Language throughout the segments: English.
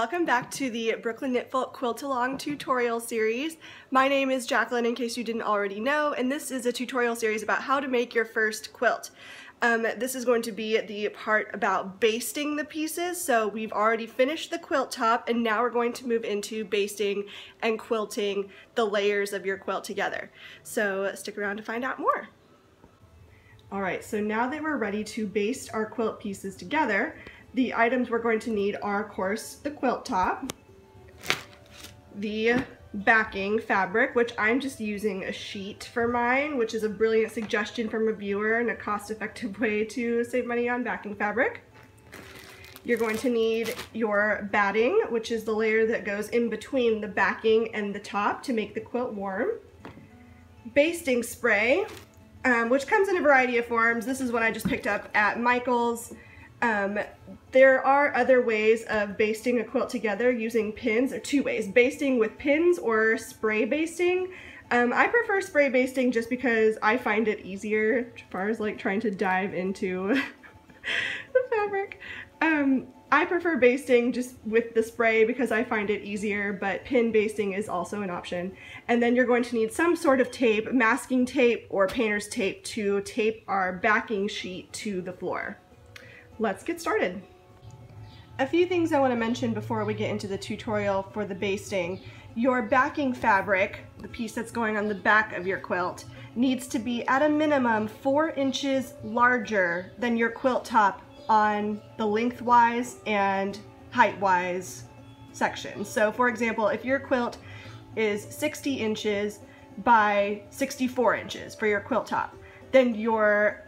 Welcome back to the Brooklyn Knitfolk Quilt Along tutorial series. My name is Jacqueline, in case you didn't already know, and this is a tutorial series about how to make your first quilt. This is going to be the part about basting the pieces, so we've already finished the quilt top and now we're going to move into basting and quilting the layers of your quilt together. So stick around to find out more. Alright, so now that we're ready to baste our quilt pieces together, the items we're going to need are, of course, the quilt top, the backing fabric, which I'm just using a sheet for mine, which is a brilliant suggestion from a viewer and a cost-effective way to save money on backing fabric. You're going to need your batting, which is the layer that goes in between the backing and the top to make the quilt warm. Basting spray, which comes in a variety of forms. This is what I just picked up at Michael's. There are other ways of basting a quilt together using pins, or two ways: basting with pins or spray basting. I prefer spray basting just because I find it easier as far as like trying to dive into the fabric. I prefer basting just with the spray because I find it easier, but pin basting is also an option. And then you're going to need some sort of tape, masking tape or painter's tape, to tape our backing sheet to the floor. Let's get started. A few things I want to mention before we get into the tutorial for the basting. Your backing fabric, the piece that's going on the back of your quilt, needs to be at a minimum 4 inches larger than your quilt top on the lengthwise and height-wise section. So for example, if your quilt is 60 inches by 64 inches for your quilt top, then your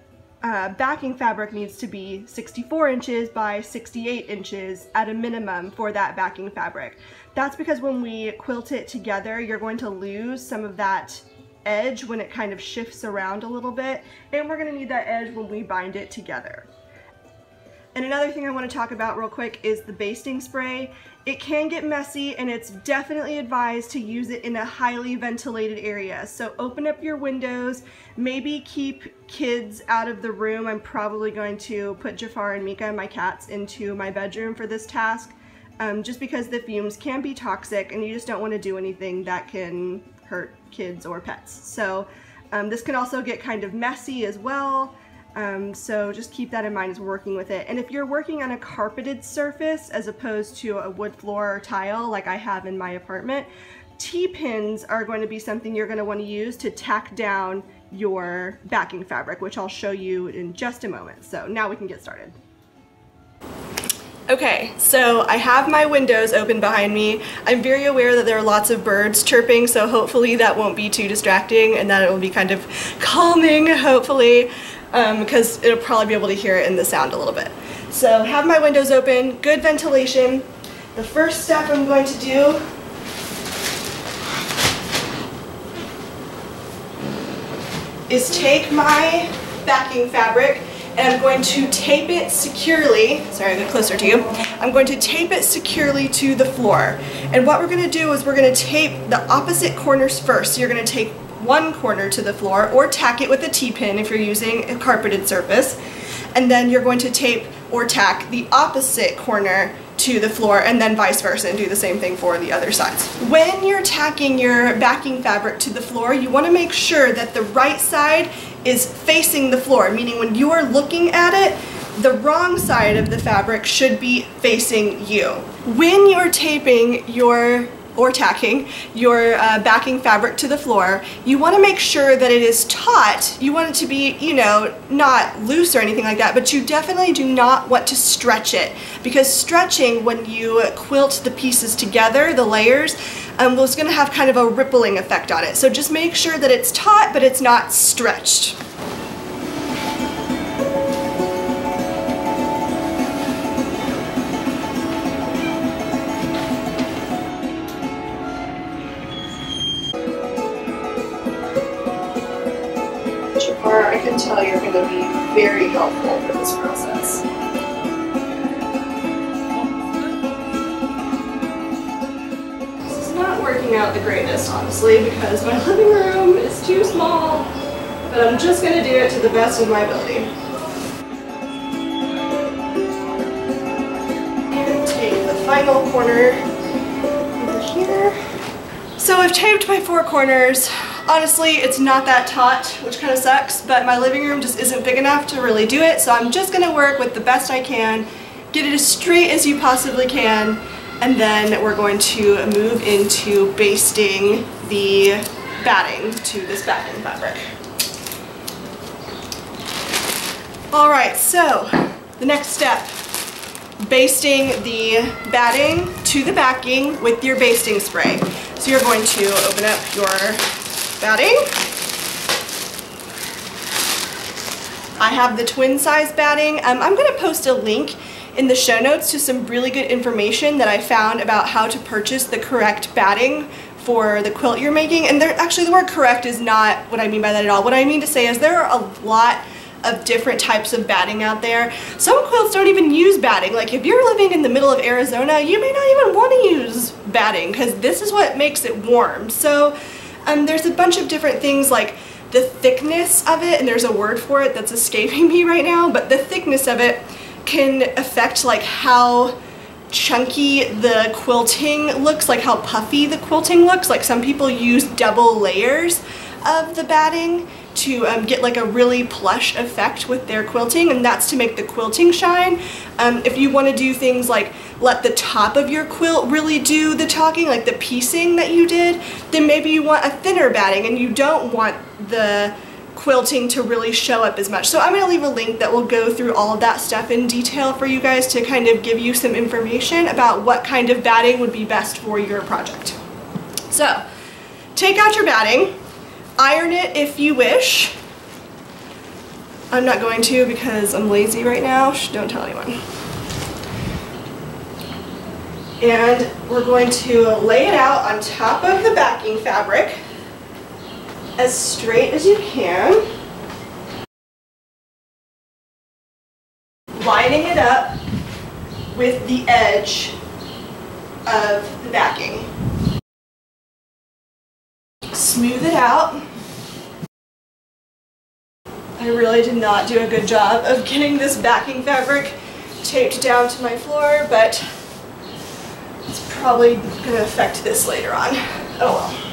backing fabric needs to be 64 inches by 68 inches at a minimum for that backing fabric. That's because when we quilt it together, you're going to lose some of that edge when it kind of shifts around a little bit, and we're going to need that edge when we bind it together. And another thing I want to talk about real quick is the basting spray. It can get messy, and it's definitely advised to use it in a highly ventilated area. So open up your windows, maybe keep kids out of the room. I'm probably going to put Jafar and Mika, my cats, into my bedroom for this task, just because the fumes can be toxic and you just don't want to do anything that can hurt kids or pets. So this can also get kind of messy as well. So just keep that in mind as we're working with it. And if you're working on a carpeted surface as opposed to a wood floor or tile like I have in my apartment, T-pins are going to be something you're going to want to use to tack down your backing fabric, which I'll show you in just a moment. So now we can get started. Okay, so I have my windows open behind me. I'm very aware that there are lots of birds chirping, so hopefully that won't be too distracting and that it will be kind of calming, hopefully. Because it'll probably be able to hear it in the sound a little bit. So have my windows open, good ventilation. The first step I'm going to do is take my backing fabric and I'm going to tape it securely. Sorry, I'll get closer to you. I'm going to tape it securely to the floor. And what we're going to do is we're going to tape the opposite corners first. So you're going to take one corner to the floor, or tack it with a T-pin if you're using a carpeted surface, and then you're going to tape or tack the opposite corner to the floor, and then vice versa, and do the same thing for the other sides. When you're tacking your backing fabric to the floor, you want to make sure that the right side is facing the floor, meaning when you are looking at it, the wrong side of the fabric should be facing you. When you're taping or tacking your backing fabric to the floor, you want to make sure that it is taut. You want it to be, you know, not loose or anything like that, but you definitely do not want to stretch it, because stretching when you quilt the pieces together, the layers, is going to have kind of a rippling effect on it. So just make sure that it's taut, but it's not stretched. I can tell you're going to be very helpful for this process. This is not working out the greatest, honestly, because my living room is too small, but I'm just going to do it to the best of my ability. And take the final final corner over here. So I've taped my 4 corners. Honestly, it's not that taut, which kind of sucks, but my living room just isn't big enough to really do it, so I'm just gonna work with the best I can, get it as straight as you possibly can, and then we're going to move into basting the batting to this batting fabric. Alright, so the next step, basting the batting to the backing with your basting spray. So you're going to open up your batting. I have the twin size batting. I'm going to post a link in the show notes to some really good information that I found about how to purchase the correct batting for the quilt you're making. And actually the word correct is not what I mean by that at all. What I mean to say is there are a lot of different types of batting out there. Some quilts don't even use batting. Like if you're living in the middle of Arizona, you may not even want to use batting because this is what makes it warm. So there's a bunch of different things like the thickness of it, and there's a word for it that's escaping me right now, but the thickness of it can affect like how chunky the quilting looks, like how puffy the quilting looks. Like some people use double layers of the batting to get like a really plush effect with their quilting, and that's to make the quilting shine. If you want to do things like let the top of your quilt really do the talking, like the piecing that you did, then maybe you want a thinner batting and you don't want the quilting to really show up as much. So I'm going to leave a link that will go through all of that stuff in detail for you guys to kind of give you some information about what kind of batting would be best for your project. So take out your batting. Iron it if you wish. I'm not going to because I'm lazy right now. Shh, don't tell anyone. And we're going to lay it out on top of the backing fabric as straight as you can, lining it up with the edge of the backing. Smooth it out. I really did not do a good job of getting this backing fabric taped down to my floor, but it's probably going to affect this later on. Oh well.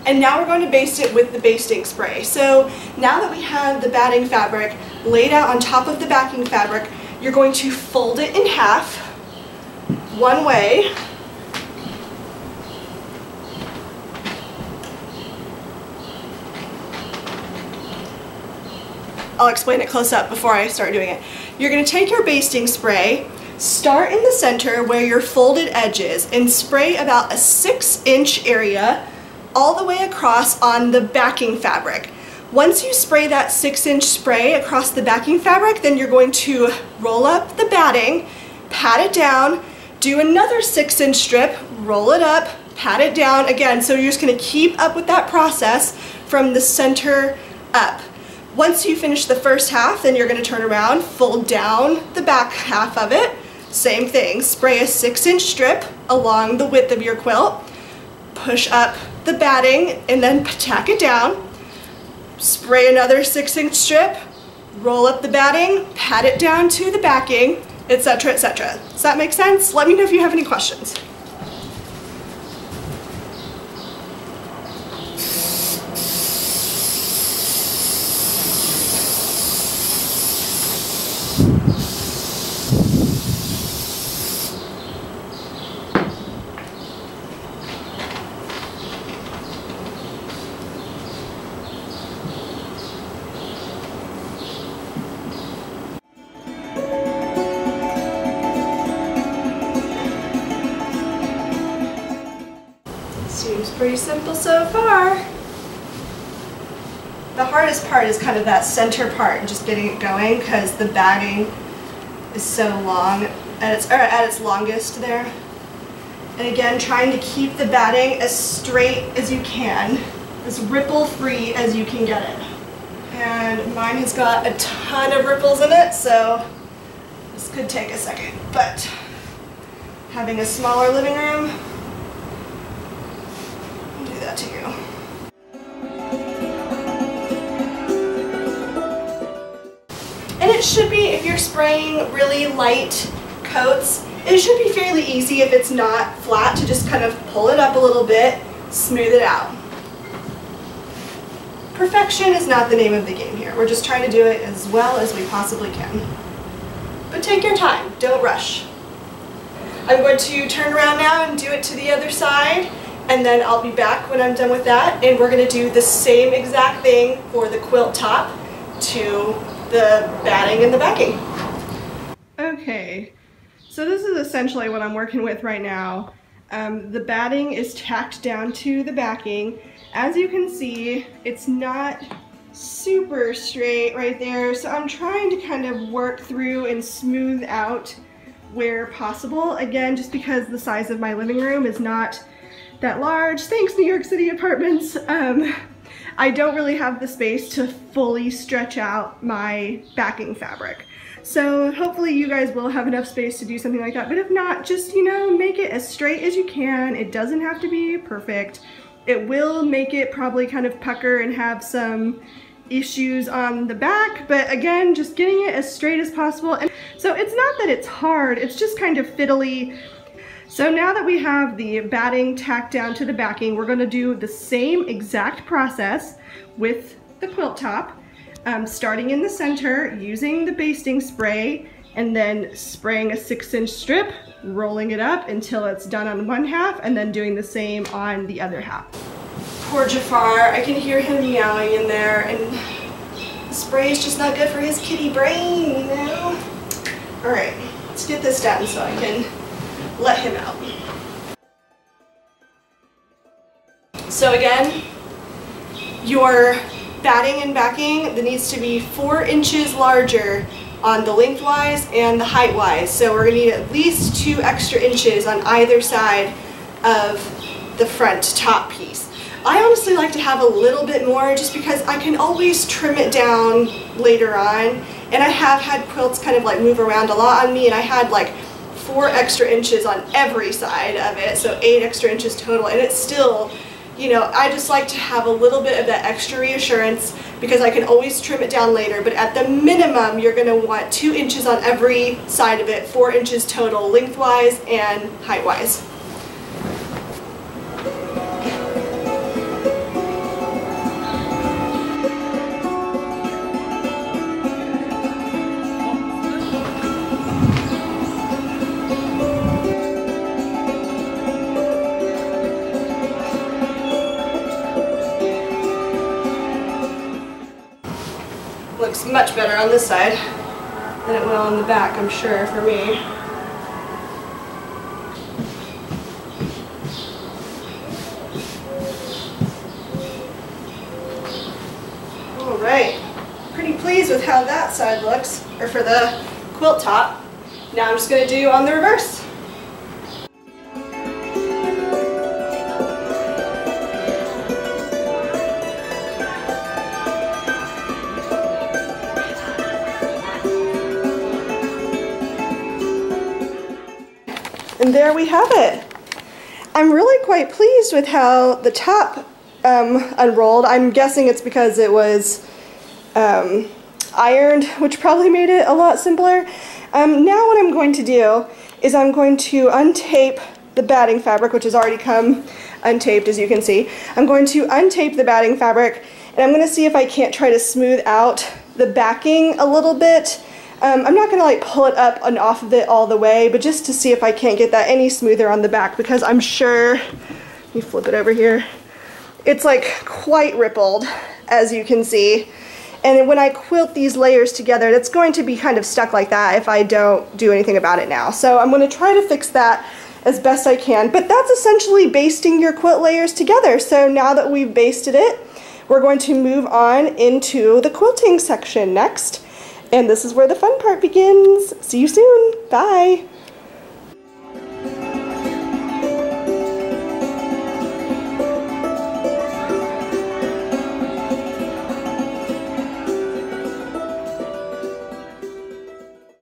And now we're going to baste it with the basting spray. So now that we have the batting fabric laid out on top of the backing fabric, you're going to fold it in half one way. I'll explain it close up before I start doing it. You're going to take your basting spray, start in the center where your folded edge is, and spray about a 6-inch area all the way across on the backing fabric. Once you spray that 6-inch spray across the backing fabric, then you're going to roll up the batting, pat it down, do another 6-inch strip, roll it up, pat it down again. So you're just going to keep up with that process from the center up. Once you finish the first half, then you're going to turn around, fold down the back half of it. Same thing, spray a 6-inch strip along the width of your quilt, push up the batting, and then tack it down. Spray another 6-inch strip, roll up the batting, pat it down to the backing, etc., etc. Does that make sense? Let me know if you have any questions. Seems pretty simple so far. The hardest part is kind of that center part, just getting it going, because the batting is so long at its longest there. And again, trying to keep the batting as straight as you can, as ripple free as you can get it. And mine has got a ton of ripples in it, so this could take a second, but having a smaller living room, I'll do that to you. And it should be, if you're spraying really light coats, it should be fairly easy if it's not flat to just kind of pull it up a little bit, smooth it out. Perfection is not the name of the game here. We're just trying to do it as well as we possibly can. But take your time, don't rush. I'm going to turn around now and do it to the other side, and then I'll be back when I'm done with that, and we're going to do the same exact thing for the quilt top to the batting and the backing. Okay, so this is essentially what I'm working with right now. The batting is tacked down to the backing. As you can see, it's not super straight right there, so I'm trying to kind of work through and smooth out where possible. Again, just because the size of my living room is not that large, thanks New York City apartments, I don't really have the space to fully stretch out my backing fabric. So hopefully you guys will have enough space to do something like that, but if not, just, you know, make it as straight as you can. It doesn't have to be perfect. It will make it probably kind of pucker and have some issues on the back, but again, just getting it as straight as possible. And so it's not that it's hard, it's just kind of fiddly. So now that we have the batting tacked down to the backing, we're going to do the same exact process with the quilt top, starting in the center, using the basting spray, and then spraying a 6-inch strip, rolling it up until it's done on one half, and then doing the same on the other half. Poor Jafar, I can hear him meowing in there, and the spray is just not good for his kitty brain, you know? Alright, let's get this done so I can let him out. So again, your batting and backing, that needs to be 4 inches larger on the lengthwise and the height-wise. So we're going to need at least 2 extra inches on either side of the front top piece. I honestly like to have a little bit more just because I can always trim it down later on, and I have had quilts kind of like move around a lot on me, and I had like 4 extra inches on every side of it, so 8 extra inches total, and it's still, you know, I just like to have a little bit of that extra reassurance because I can always trim it down later, but at the minimum you're going to want 2 inches on every side of it, 4 inches total lengthwise and height-wise. Looks much better on this side than it will on the back, I'm sure, for me. Alright, pretty pleased with how that side looks, or for the quilt top. Now I'm just going to do on the reverse. And there we have it. I'm really quite pleased with how the top unrolled. I'm guessing it's because it was ironed, which probably made it a lot simpler. Now what I'm going to do is I'm going to untape the batting fabric, which has already come untaped, as you can see. I'm going to untape the batting fabric, and I'm going to see if I can't try to smooth out the backing a little bit. I'm not going to like pull it up and off of it all the way, but just to see if I can't get that any smoother on the back, because I'm sure, let me flip it over here, it's like quite rippled, as you can see. And when I quilt these layers together, it's going to be kind of stuck like that if I don't do anything about it now. So I'm going to try to fix that as best I can, but that's essentially basting your quilt layers together. So now that we've basted it, we're going to move on into the quilting section next. And this is where the fun part begins. See you soon. Bye.